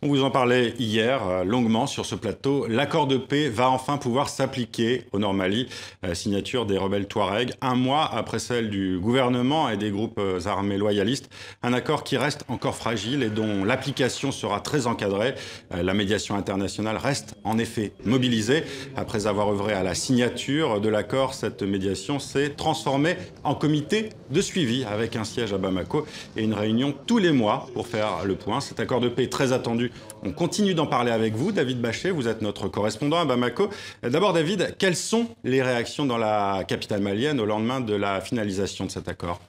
On vous en parlait hier longuement sur ce plateau. L'accord de paix va enfin pouvoir s'appliquer au Nord-Mali. Signature des rebelles Touaregs, un mois après celle du gouvernement et des groupes armés loyalistes. Un accord qui reste encore fragile et dont l'application sera très encadrée. La médiation internationale reste en effet mobilisée. Après avoir œuvré à la signature de l'accord, cette médiation s'est transformée en comité de suivi avec un siège à Bamako et une réunion tous les mois pour faire le point. Cet accord de paix très attendu. On continue d'en parler avec vous, David Bachet, vous êtes notre correspondant à Bamako. D'abord, David, quelles sont les réactions dans la capitale malienne au lendemain de la finalisation de cet accord?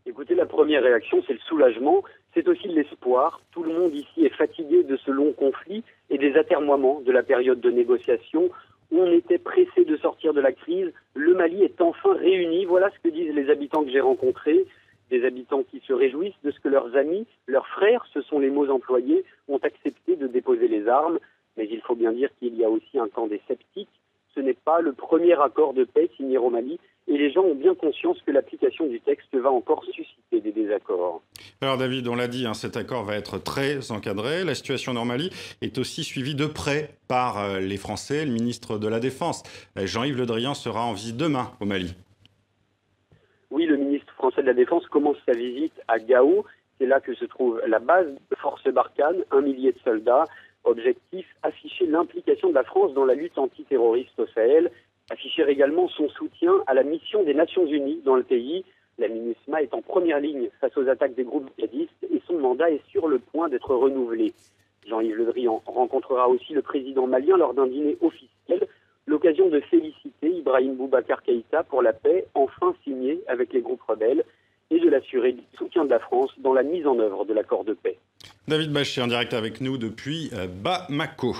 Écoutez, la première réaction, c'est le soulagement, c'est aussi l'espoir. Tout le monde ici est fatigué de ce long conflit et des atermoiements de la période de négociation où on était pressé de sortir de la crise. Le Mali est enfin réuni, voilà ce que disent les habitants que j'ai rencontrés. Des habitants qui se réjouissent de ce que leurs amis, leurs frères, ce sont les mots employés, ont accepté de déposer les armes. Mais il faut bien dire qu'il y a aussi un camp des sceptiques. Ce n'est pas le premier accord de paix signé au Mali et les gens ont bien conscience que l'application du texte va encore susciter des désaccords. Alors David, on l'a dit, cet accord va être très encadré. La situation en Mali est aussi suivie de près par les Français. Le ministre de la Défense, Jean-Yves Le Drian, sera en visite demain au Mali. Oui, le ministre français de la Défense commence sa visite à Gao. C'est là que se trouve la base de force Barkhane, 1 millier de soldats. Objectif, afficher l'implication de la France dans la lutte antiterroriste au Sahel. Afficher également son soutien à la mission des Nations Unies dans le pays. La MINUSMA est en première ligne face aux attaques des groupes djihadistes et son mandat est sur le point d'être renouvelé. Jean-Yves Le Drian rencontrera aussi le président malien lors d'un dîner officiel. L'occasion de féliciter Ibrahim Boubacar Keïta pour la paix enfin signée avec les groupes rebelles et de l'assurer du soutien de la France dans la mise en œuvre de l'accord de paix. David Bachet en direct avec nous depuis Bamako.